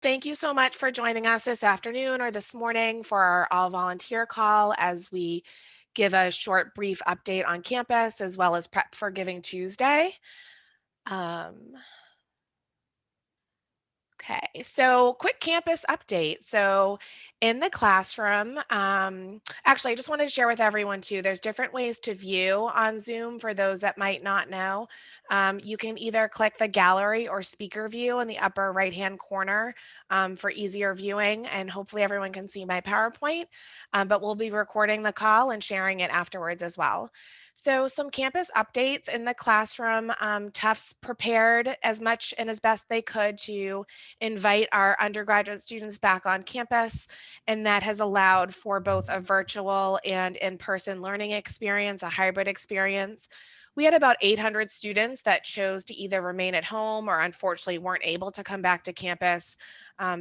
Thank you so much for joining us this afternoon or this morning for our all volunteer call as we give a short, brief update on campus as well as prep for Giving Tuesday. Um, Okay, so quick campus update. So, in the classroom, actually, I just wanted to share with everyone too. There's different ways to view on Zoom for those that might not know. You can either click the gallery or speaker view in the upper right-hand corner for easier viewing, and hopefully everyone can see my PowerPoint. But we'll be recording the call and sharing it afterwards as well. So, some campus updates in the classroom. Tufts prepared as much and as best they could to invite our undergraduate students back on campus, and that has allowed for both a virtual and in-person learning experience, a hybrid experience. We had about 800 students that chose to either remain at home or unfortunately weren't able to come back to campus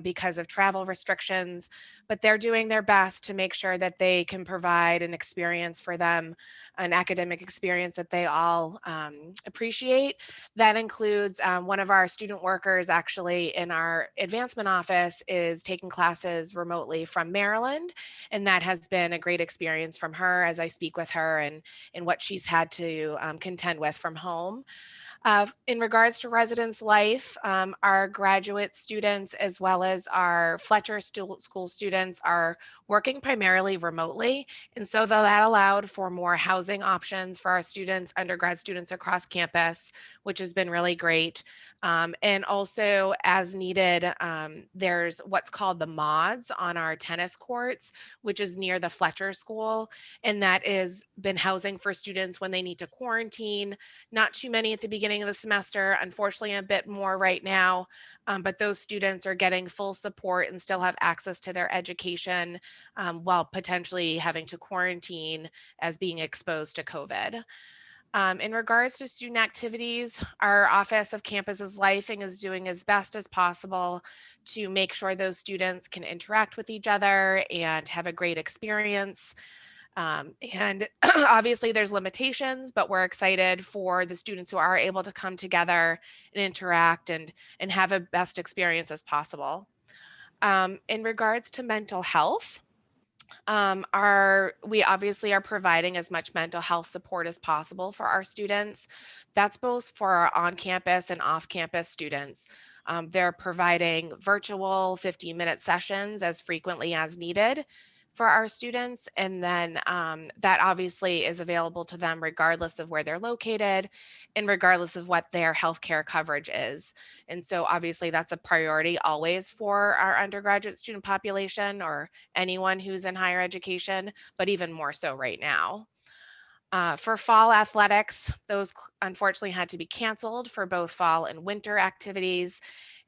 because of travel restrictions, but they're doing their best to make sure that they can provide an experience for them, an academic experience that they all appreciate. That includes one of our student workers actually in our advancement office is taking classes remotely from Maryland. And that has been a great experience from her as I speak with her and what she's had to contend with from home. In regards to residence life, our graduate students as well as our Fletcher School students are working primarily remotely. And so that allowed for more housing options for our students, undergrad students across campus, which has been really great. And also, as needed, there's what's called the mods on our tennis courts, which is near the Fletcher School. And that is been housing for students when they need to quarantine. Not too many at the beginning of the semester, unfortunately, a bit more right now, but those students are getting full support and still have access to their education while potentially having to quarantine as being exposed to COVID. In regards to student activities, our Office of Campus's Lifing is doing as best as possible to make sure those students can interact with each other and have a great experience. And obviously, there's limitations, but we're excited for the students who are able to come together and interact and have a best experience as possible. In regards to mental health, we obviously are providing as much mental health support as possible for our students. That's both for our on-campus and off-campus students. They're providing virtual 15-minute sessions as frequently as needed for our students, and then that obviously is available to them regardless of where they're located and regardless of what their healthcare coverage is. And so obviously that's a priority always for our undergraduate student population or anyone who's in higher education, but even more so right now. For fall athletics, those unfortunately had to be canceled for both fall and winter activities.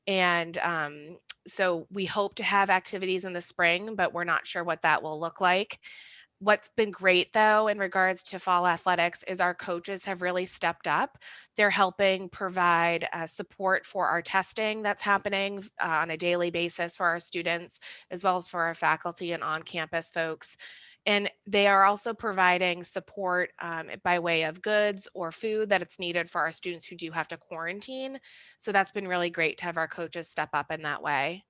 And so we hope to have activities in the spring, but we're not sure what that will look like. What's been great though in regards to fall athletics is our coaches have really stepped up. They're helping provide support for our testing that's happening on a daily basis for our students, as well as for our faculty and on campus folks. And they are also providing support by way of goods or food that it's needed for our students who do have to quarantine. So that's been really great to have our coaches step up in that way.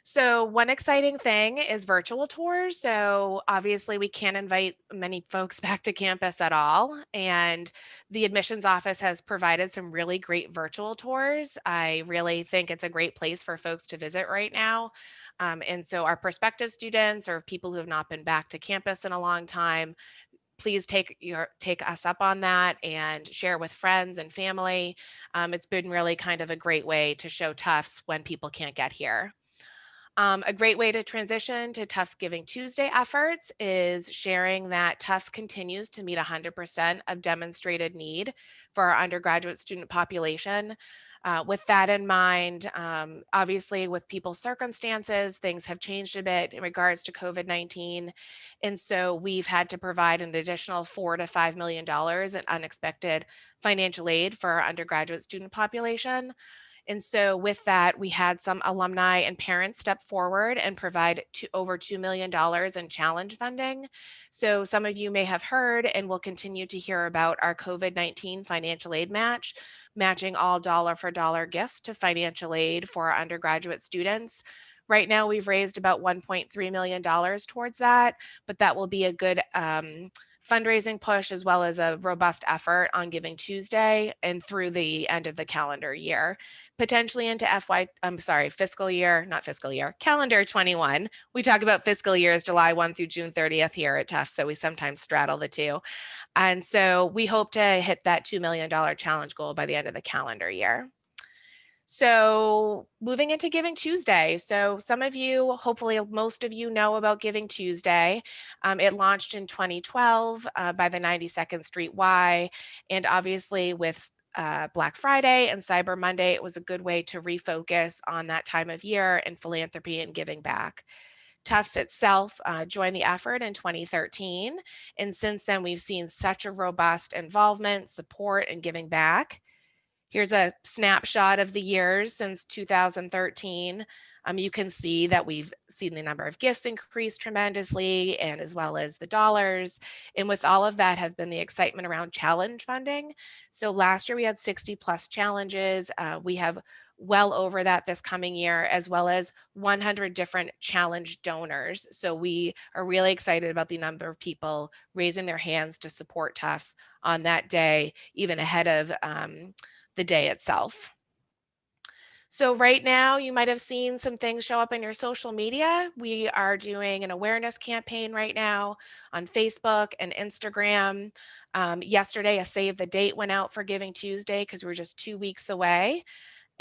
So one exciting thing is virtual tours. So obviously we can't invite many folks back to campus at all. And the admissions office has provided some really great virtual tours. I really think it's a great place for folks to visit right now. And so our prospective students or people who have not been back to campus in a long time, please take us up on that and share with friends and family. It's been really kind of a great way to show Tufts when people can't get here. A great way to transition to Tufts Giving Tuesday efforts is sharing that Tufts continues to meet 100% of demonstrated need for our undergraduate student population. With that in mind, obviously, with people's circumstances, things have changed a bit in regards to COVID-19. And so we've had to provide an additional $4 to $5 million in unexpected financial aid for our undergraduate student population. And so with that, we had some alumni and parents step forward and provide over $2 million in challenge funding. So some of you may have heard and will continue to hear about our COVID-19 financial aid match, matching all dollar for dollar gifts to financial aid for our undergraduate students. Right now, we've raised about $1.3 million towards that, but that will be a good fundraising push as well as a robust effort on Giving Tuesday and through the end of the calendar year, potentially into fiscal year, not fiscal year, calendar 21. We talk about fiscal years July 1 through June 30th here at Tufts, so we sometimes straddle the two. And so we hope to hit that $2 million challenge goal by the end of the calendar year. So moving into Giving Tuesday. So some of you, hopefully most of you know about Giving Tuesday. It launched in 2012 by the 92nd Street Y. And obviously with Black Friday and Cyber Monday, it was a good way to refocus on that time of year and philanthropy and giving back. Tufts itself joined the effort in 2013. And since then, we've seen such a robust involvement, support, and giving back. Here's a snapshot of the years since 2013. You can see that we've seen the number of gifts increase tremendously and as well as the dollars. And with all of that has been the excitement around challenge funding. So last year we had 60 plus challenges. We have well over that this coming year, as well as 100 different challenge donors. So we are really excited about the number of people raising their hands to support Tufts on that day, even ahead of the day itself. So right now, you might have seen some things show up in your social media. We are doing an awareness campaign right now on Facebook and Instagram. Yesterday, a save the date went out for Giving Tuesday because we're just 2 weeks away.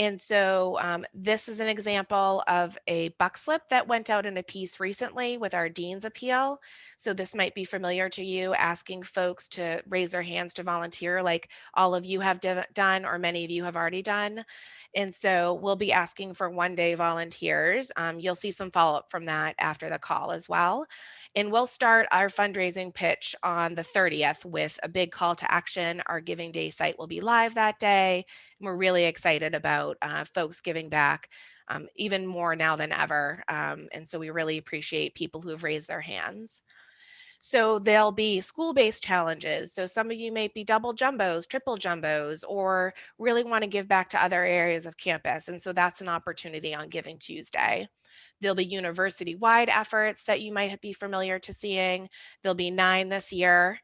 And so this is an example of a buck slip that went out in a piece recently with our Dean's Appeal. So this might be familiar to you, asking folks to raise their hands to volunteer like all of you have done or many of you have already done. And so we'll be asking for one-day volunteers. You'll see some follow-up from that after the call as well. And we'll start our fundraising pitch on the 30th with a big call to action. Our Giving Day site will be live that day. We're really excited about folks giving back even more now than ever. And so we really appreciate people who have raised their hands. So there'll be school-based challenges. So some of you may be double jumbos, triple jumbos, or really want to give back to other areas of campus. And so that's an opportunity on Giving Tuesday. There'll be university-wide efforts that you might be familiar to seeing. There'll be 9 this year.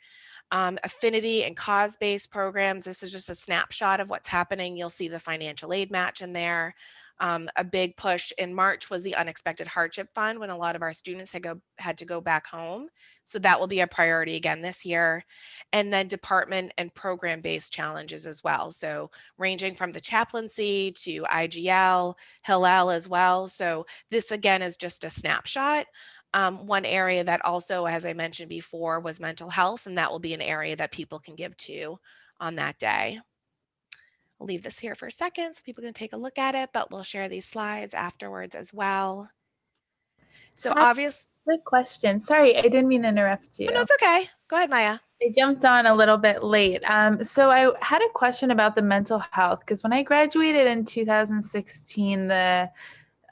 Affinity and cause-based programs. This is just a snapshot of what's happening. You'll see the financial aid match in there. A big push in March was the Unexpected Hardship Fund when a lot of our students had to go back home. So that will be a priority again this year. And then department and program-based challenges as well. So ranging from the chaplaincy to IGL, Hillel as well. So this again is just a snapshot. One area that also, as I mentioned before, was mental health, and that will be an area that people can give to on that day. I'll leave this here for a second so people can take a look at it, but we'll share these slides afterwards as well. So obvious. Quick question. Sorry, I didn't mean to interrupt you. Oh, no, it's okay. Go ahead, Maya. I jumped on a little bit late. So I had a question about the mental health, because when I graduated in 2016, the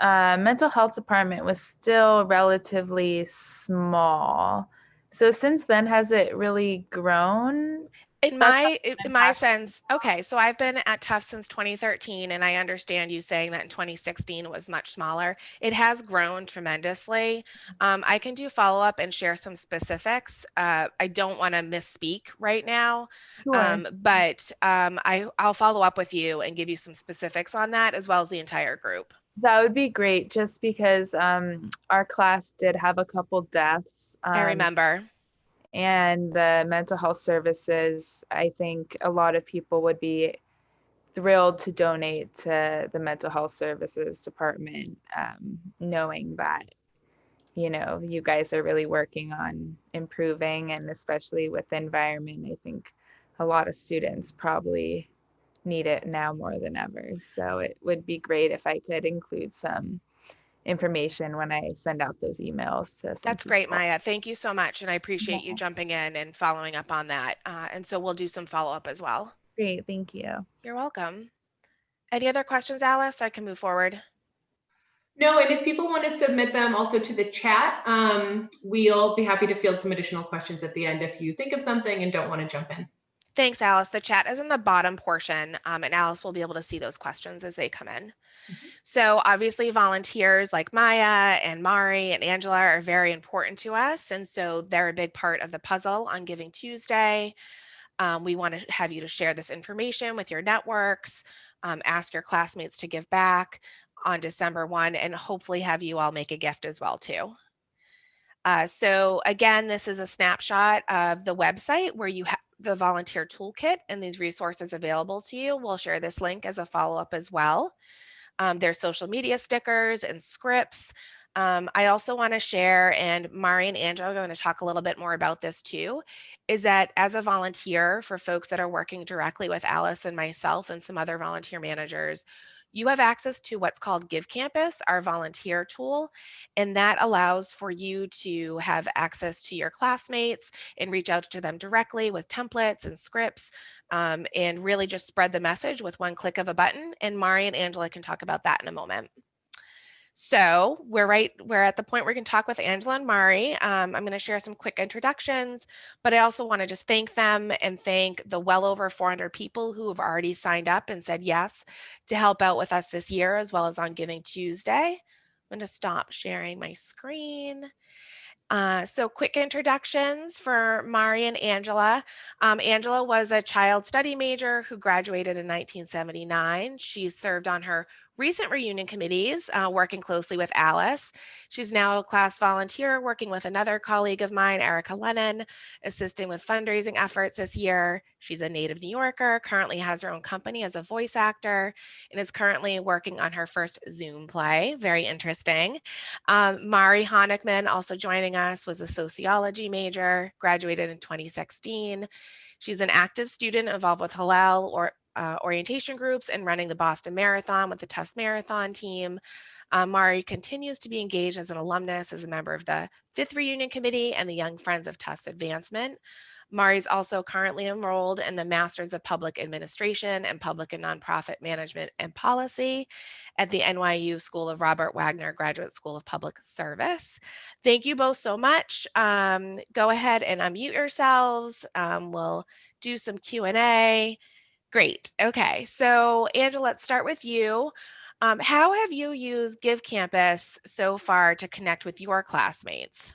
mental health department was still relatively small. So since then, has it really grown? In my sense, okay, so I've been at Tufts since 2013, and I understand you saying that in 2016 it was much smaller. It has grown tremendously. I can do follow-up and share some specifics. I don't want to misspeak right now, Sure. but I'll follow up with you and give you some specifics on that as well as the entire group. That would be great, just because our class did have a couple deaths. I remember. And the mental health services, I think a lot of people would be thrilled to donate to the mental health services department, knowing that, you guys are really working on improving, and especially with the environment, I think a lot of students probably need it now more than ever. So it would be great if I could include some information when I send out those emails to some That's great, people. Maya. Thank you so much. And I appreciate you Yeah. jumping in and following up on that. And so we'll do some follow-up as well. Great, thank you. You're welcome. Any other questions, Alice? I can move forward. No, and if people want to submit them also to the chat, we'll be happy to field some additional questions at the end if you think of something and don't want to jump in. Thanks, Alice. The chat is in the bottom portion, and Alice will be able to see those questions as they come in. So obviously volunteers like Maya and Mari and Angela are very important to us. And so they're a big part of the puzzle on Giving Tuesday. We want to have you to share this information with your networks, ask your classmates to give back on December 1, and hopefully have you all make a gift as well too. So again, this is a snapshot of the website where you have the volunteer toolkit and these resources available to you. We'll share this link as a follow-up as well. There's social media stickers and scripts. I also want to share, and Mari and Angela are going to talk a little bit more about this too, is that as a volunteer for folks that are working directly with Alice and myself and some other volunteer managers, you have access to what's called Give Campus, our volunteer tool, and that allows for you to have access to your classmates and reach out to them directly with templates and scripts, and really just spread the message with one click of a button. And Mari and Angela can talk about that in a moment. So we're at the point where we can talk with Angela and Mari. I'm going to share some quick introductions, but I also want to just thank them and thank the well over 400 people who have already signed up and said yes to help out with us this year, as well as on Giving Tuesday. I'm going to stop sharing my screen. So quick introductions for Mari and Angela. Angela was a child study major who graduated in 1979. She served on her recent reunion committees, working closely with Alice. She's now a class volunteer working with another colleague of mine, Erica Lennon, assisting with fundraising efforts this year. She's a native New Yorker, currently has her own company as a voice actor, and is currently working on her first Zoom play. Very interesting. Mari Honickman, also joining us, was a sociology major, graduated in 2016. She's an active student involved with Hillel or orientation groups and running the Boston Marathon with the Tufts Marathon team. Mari continues to be engaged as an alumnus, as a member of the 5th Reunion Committee and the Young Friends of Tufts Advancement. Mari's also currently enrolled in the Masters of Public Administration and Public and Nonprofit Management and Policy at the NYU School of Robert Wagner Graduate School of Public Service. Thank you both so much. Go ahead and unmute yourselves. We'll do some Q&A. Great. Okay. So Angela, let's start with you. How have you used Give Campus so far to connect with your classmates?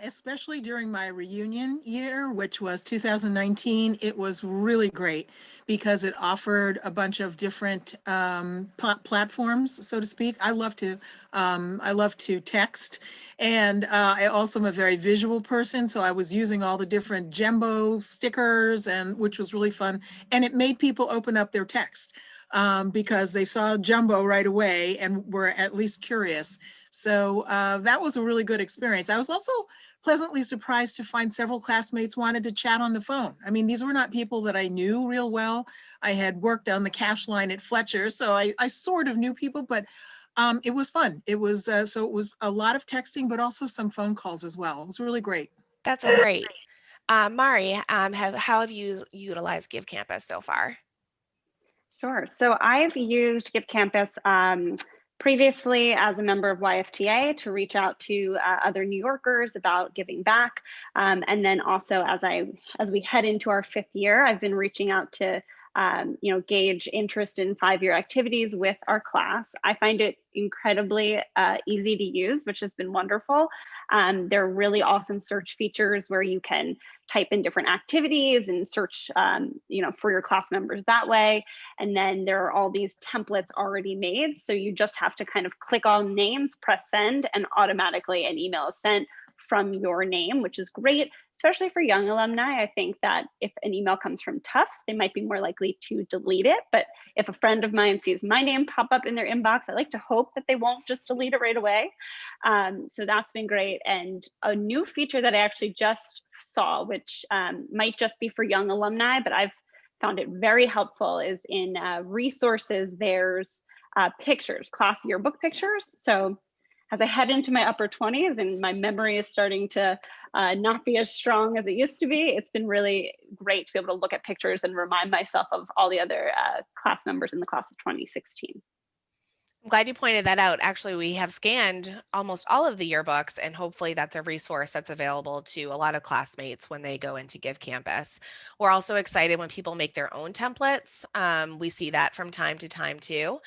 Especially during my reunion year, which was 2019, it was really great because it offered a bunch of different platforms, so to speak. I love to text, and I also am a very visual person, so I was using all the different Jumbo stickers, and which was really fun, and it made people open up their text because they saw Jumbo right away and were at least curious. So that was a really good experience. I was also pleasantly surprised to find several classmates wanted to chat on the phone. I mean, these were not people that I knew real well. I had worked on the cash line at Fletcher, so I sort of knew people, but it was fun. It was so it was a lot of texting, but also some phone calls as well. It was really great. That's great. Mari, how have you utilized Give Campus so far? Sure. So I've used Give Campus previously as a member of YFTA to reach out to other New Yorkers about giving back. And then also as we head into our 5th year, I've been reaching out to gauge interest in 5-year activities with our class. I find it incredibly easy to use, which has been wonderful. There are really awesome search features where you can type in different activities and search, for your class members that way. And then there are all these templates already made. So you just have to kind of click on names, press send, and automatically an email is sent from your name, which is great, especially for young alumni. I think that if an email comes from Tufts, they might be more likely to delete it. But if a friend of mine sees my name pop up in their inbox, I like to hope that they won't just delete it right away. So that's been great. And a new feature that I actually just saw, which might just be for young alumni, but I've found it very helpful, is in resources, there's pictures, class yearbook pictures. So as I head into my upper 20s and my memory is starting to not be as strong as it used to be, it's been really great to be able to look at pictures and remind myself of all the other class members in the class of 2016. I'm glad you pointed that out. Actually, we have scanned almost all of the yearbooks, and hopefully that's a resource that's available to a lot of classmates when they go into Give Campus. We're also excited when people make their own templates. We see that from time to time too.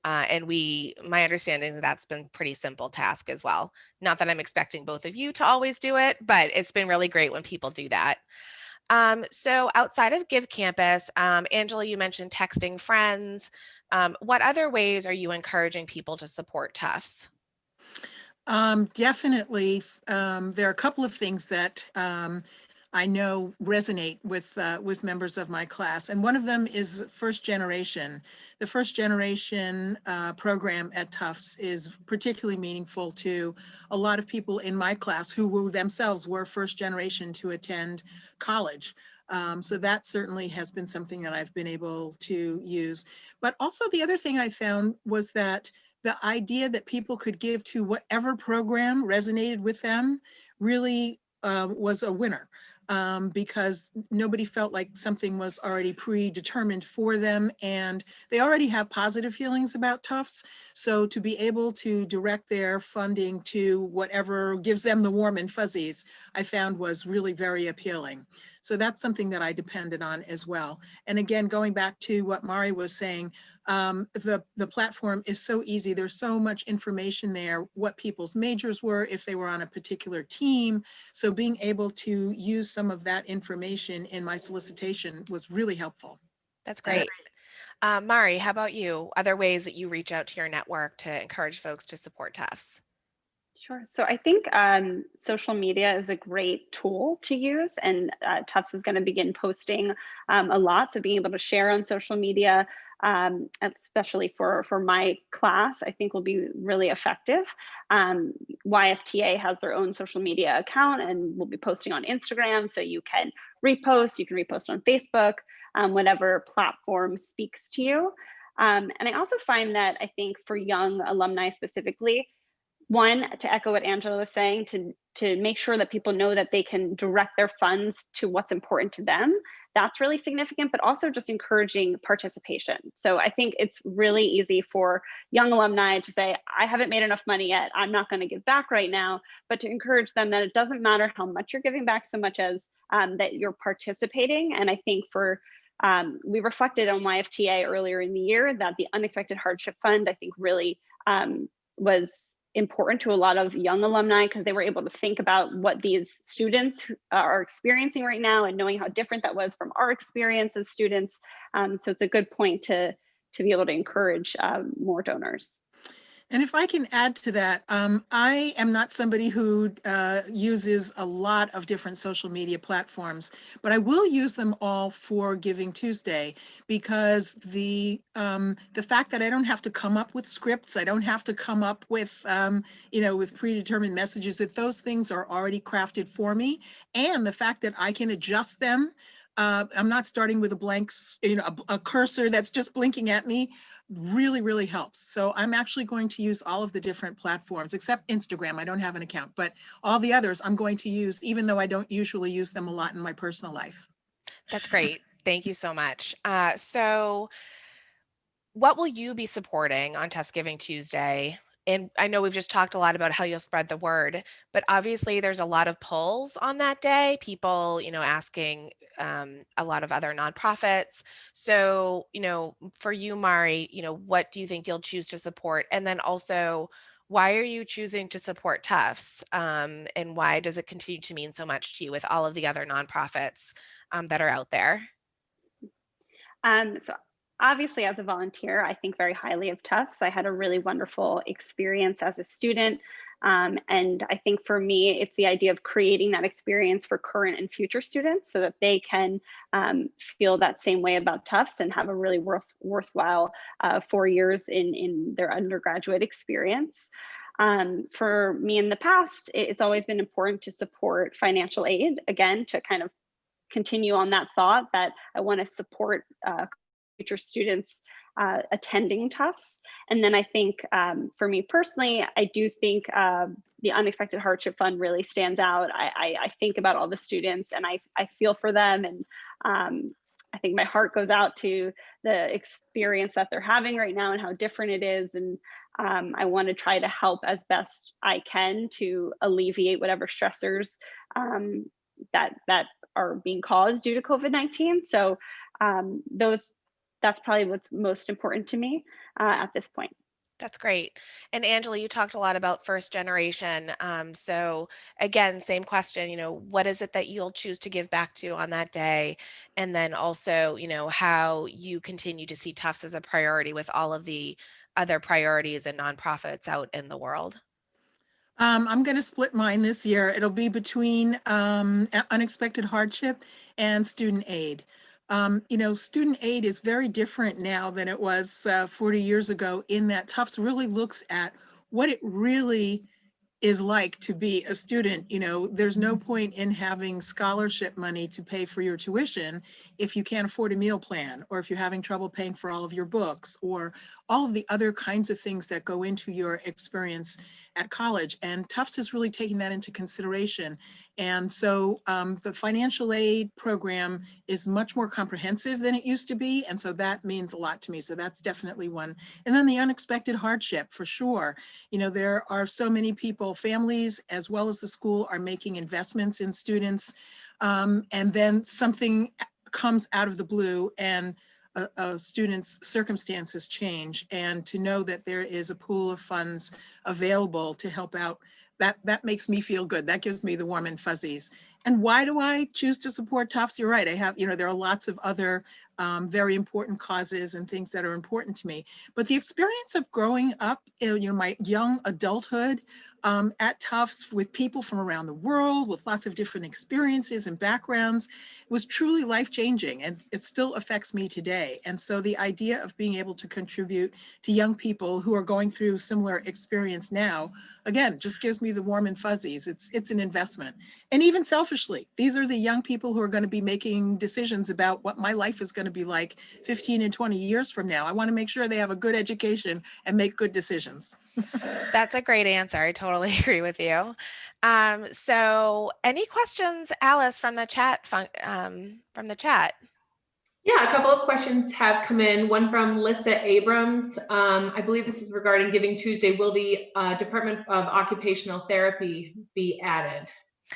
My understanding is that's been pretty simple task as well. Not that I'm expecting both of you to always do it, but it's been really great when people do that. So outside of Give Campus, Angela, you mentioned texting friends. What other ways are you encouraging people to support Tufts? Definitely. There are a couple of things that I know resonate with members of my class, and one of them is first generation. The first generation program at Tufts is particularly meaningful to a lot of people in my class who themselves were first generation to attend college. So that certainly has been something that I've been able to use. But also the other thing I found was that the idea that people could give to whatever program resonated with them really was a winner, because nobody felt like something was already predetermined for them, and they already have positive feelings about Tufts. So to be able to direct their funding to whatever gives them the warm and fuzzies, I found was really very appealing. So that's something that I depended on as well. And again, going back to what Mari was saying, the platform is so easy. There's so much information there, what people's majors were, if they were on a particular team. So being able to use some of that information in my solicitation was really helpful. That's great. Mari, how about you? Other ways that you reach out to your network to encourage folks to support Tufts? Sure. So I think social media is a great tool to use, and Tufts is going to begin posting a lot. So being able to share on social media, especially for my class, I think will be really effective. YFTA has their own social media account, and will be posting on Instagram, so you can repost. You can repost on Facebook, whatever platform speaks to you. And I also find that I think for young alumni specifically, one, to echo what Angela was saying, to make sure that people know that they can direct their funds to what's important to them. That's really significant, but also just encouraging participation. So I think it's really easy for young alumni to say, I haven't made enough money yet, I'm not going to give back right now, but to encourage them that it doesn't matter how much you're giving back so much as that you're participating. And I think we reflected on YFTA earlier in the year that the Unexpected Hardship Fund, I think really was important to a lot of young alumni, because they were able to think about what these students are experiencing right now, and knowing how different that was from our experience as students. So it's a good point to be able to encourage more donors. And if I can add to that, I am not somebody who uses a lot of different social media platforms, but I will use them all for Giving Tuesday, because the fact that I don't have to come up with scripts, I don't have to come up with with predetermined messages, that those things are already crafted for me, and the fact that I can adjust them. I'm not starting with a blank, a cursor that's just blinking at me, really, really helps. So I'm actually going to use all of the different platforms, except Instagram. I don't have an account, but all the others I'm going to use, even though I don't usually use them a lot in my personal life. That's great. Thank you so much. So what will you be supporting on Tufts Giving Tuesday? And I know we've just talked a lot about how you'll spread the word, but obviously there's a lot of polls on that day, people, asking a lot of other nonprofits. So, for you, Mari, what do you think you'll choose to support? And then also, why are you choosing to support Tufts? And why does it continue to mean so much to you with all of the other nonprofits that are out there? So obviously, as a volunteer, I think very highly of Tufts. I had a really wonderful experience as a student. And I think for me, it's the idea of creating that experience for current and future students, so that they can feel that same way about Tufts and have a really worthwhile 4 years in their undergraduate experience. For me in the past, it's always been important to support financial aid, again, to kind of continue on that thought that I want to support future students attending Tufts. And then I think for me personally, I do think the Unexpected Hardship Fund really stands out. I think about all the students, and I feel for them, and I think my heart goes out to the experience that they're having right now and how different it is. And I want to try to help as best I can to alleviate whatever stressors that are being caused due to COVID-19. So that's probably what's most important to me at this point. That's great. And Angela, you talked a lot about first generation. So again, same question, what is it that you'll choose to give back to on that day? And then also, how you continue to see Tufts as a priority with all of the other priorities and nonprofits out in the world. I'm going to split mine this year. It'll be between unexpected hardship and student aid. Student aid is very different now than it was 40 years ago, in that Tufts really looks at what it really is like to be a student. There's no point in having scholarship money to pay for your tuition if you can't afford a meal plan, or if you're having trouble paying for all of your books, or all of the other kinds of things that go into your experience at college. And Tufts is really taking that into consideration. And so the financial aid program is much more comprehensive than it used to be. And so that means a lot to me. So that's definitely one. And then the unexpected hardship, for sure. There are so many people, families, as well as the school, are making investments in students. And then something comes out of the blue, and a student's circumstances change. And to know that there is a pool of funds available to help out, that makes me feel good. That gives me the warm and fuzzies. And why do I choose to support Tufts? You're right. I have, there are lots of other very important causes and things that are important to me. But the experience of growing up, my young adulthood at Tufts with people from around the world, with lots of different experiences and backgrounds, was truly life-changing, and it still affects me today. And so the idea of being able to contribute to young people who are going through similar experience now, again, just gives me the warm and fuzzies. It's an investment. And even selfishly, these are the young people who are going to be making decisions about what my life is going to be like 15 and 20 years from now. I want to make sure they have a good education and make good decisions. That's a great answer. I totally agree with you. So any questions, Alice, from the chat? Yeah, a couple of questions have come in. One from Lissa Abrams. I believe this is regarding Giving Tuesday. Will the Department of Occupational Therapy be added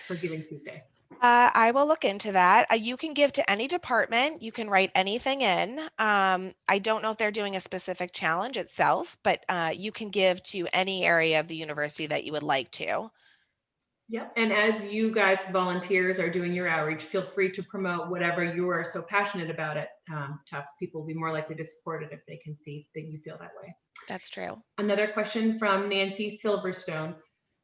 for Giving Tuesday? I will look into that. You can give to any department. You can write anything in. I don't know if they're doing a specific challenge itself, but you can give to any area of the university that you would like to. Yep. And as you guys volunteers are doing your outreach, feel free to promote whatever you are so passionate about at Tufts. People will be more likely to support it if they can see that you feel that way. That's true. Another question from Nancy Silverstone.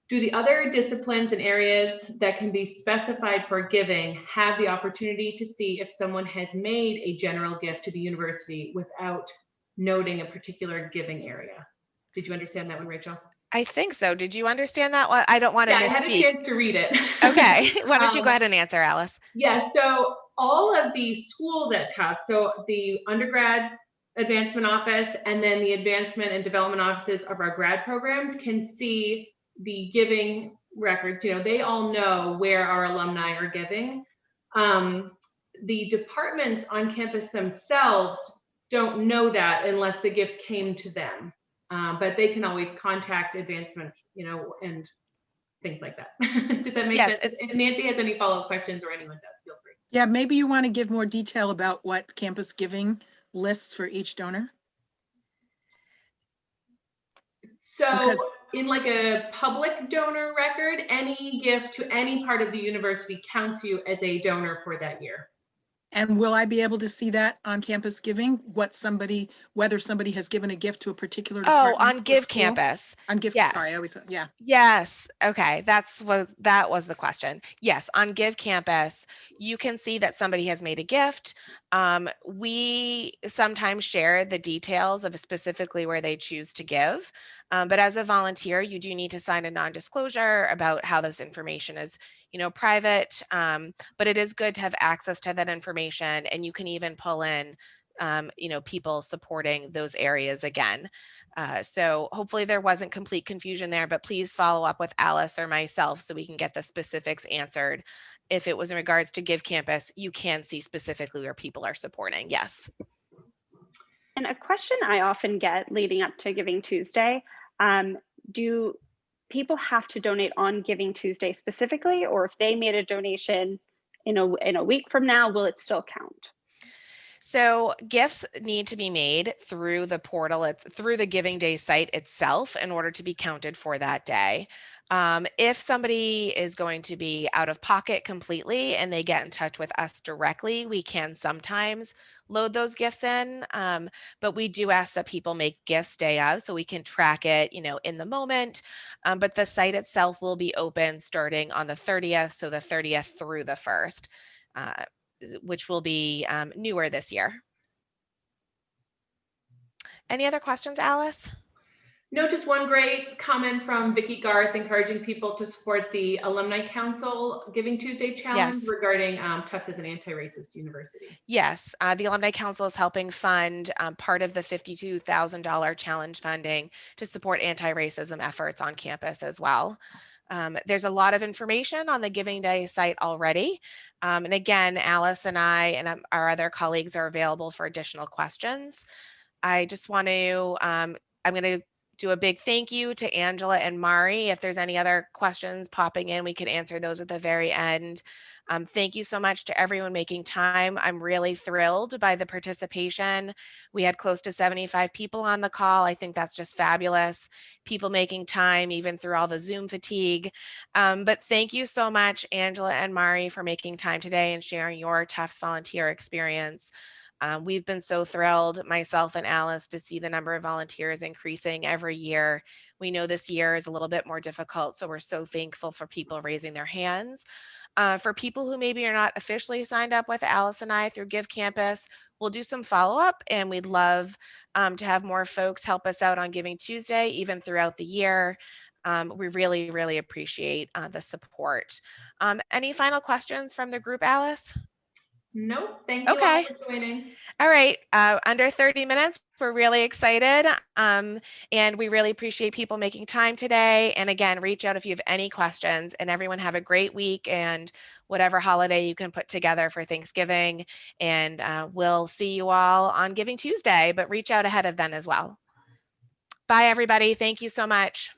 Do the other disciplines and areas that can be specified for giving have the opportunity to see if someone has made a general gift to the university without noting a particular giving area? Did you understand that one, Rachel? I think so. Did you understand that one? I don't want to misspeak. I had a chance to read it. Okay. Why don't you go ahead and answer, Alice? Yeah, so all of the schools at Tufts, so the undergrad advancement office and then the advancement and development offices of our grad programs can see the giving records. They all know where our alumni are giving. The departments on campus themselves don't know that unless the gift came to them. But they can always contact advancement, and things like that. Does that make sense? If Nancy has any follow-up questions, or anyone does, feel free. Yeah, maybe you want to give more detail about what campus giving lists for each donor. So in like a public donor record, any gift to any part of the university counts you as a donor for that year. And will I be able to see that on Campus Giving, whether somebody has given a gift to a particular department? Oh, on Give Campus. On Give, yes. Sorry, I always, yeah. Yes, okay, that was the question. Yes, on Give Campus, you can see that somebody has made a gift. We sometimes share the details of specifically where they choose to give, but as a volunteer, you do need to sign a non-disclosure about how this information is private, but it is good to have access to that information, and you can even pull in people supporting those areas again. So hopefully there wasn't complete confusion there, but please follow up with Alice or myself so we can get the specifics answered. If it was in regards to Give Campus, you can see specifically where people are supporting. Yes. And a question I often get leading up to Giving Tuesday Do people have to donate on Giving Tuesday specifically, or if they made a donation in a week from now, will it still count? So gifts need to be made through the portal, it's through the Giving Day site itself in order to be counted for that day. If somebody is going to be out of pocket completely and they get in touch with us directly, we can sometimes load those gifts in. But we do ask that people make gifts day of so we can track it, in the moment. But the site itself will be open starting on the 30th, so the 30th through the 1st. Which will be newer this year. Any other questions, Alice? No, just one great comment from Vicki Garth encouraging people to support the Alumni Council Giving Tuesday Challenge regarding Tufts as an anti-racist university. Yes, the Alumni Council is helping fund part of the $52,000 challenge funding to support anti-racism efforts on campus as well. There's a lot of information on the Giving Day site already. And again, Alice and I and our other colleagues are available for additional questions. I just want to, I'm going to do a big thank you to Angela and Mari. If there's any other questions popping in, we can answer those at the very end. Thank you so much to everyone making time. I'm really thrilled by the participation. We had close to 75 people on the call. I think that's just fabulous. People making time even through all the Zoom fatigue. But thank you so much, Angela and Mari, for making time today and sharing your Tufts volunteer experience. We've been so thrilled, myself and Alice, to see the number of volunteers increasing every year. We know this year is a little bit more difficult, so we're so thankful for people raising their hands. For people who maybe are not officially signed up with Alice and I through Give Campus, we'll do some follow-up, and we'd love to have more folks help us out on Giving Tuesday, even throughout the year. We really, really appreciate the support. Any final questions from the group, Alice? No, thank you all for joining. All right, under 30 minutes, we're really excited, and we really appreciate people making time today. And again, reach out if you have any questions, and everyone have a great week and whatever holiday you can put together for Thanksgiving. And we'll see you all on Giving Tuesday, but reach out ahead of then as well. Bye, everybody. Thank you so much.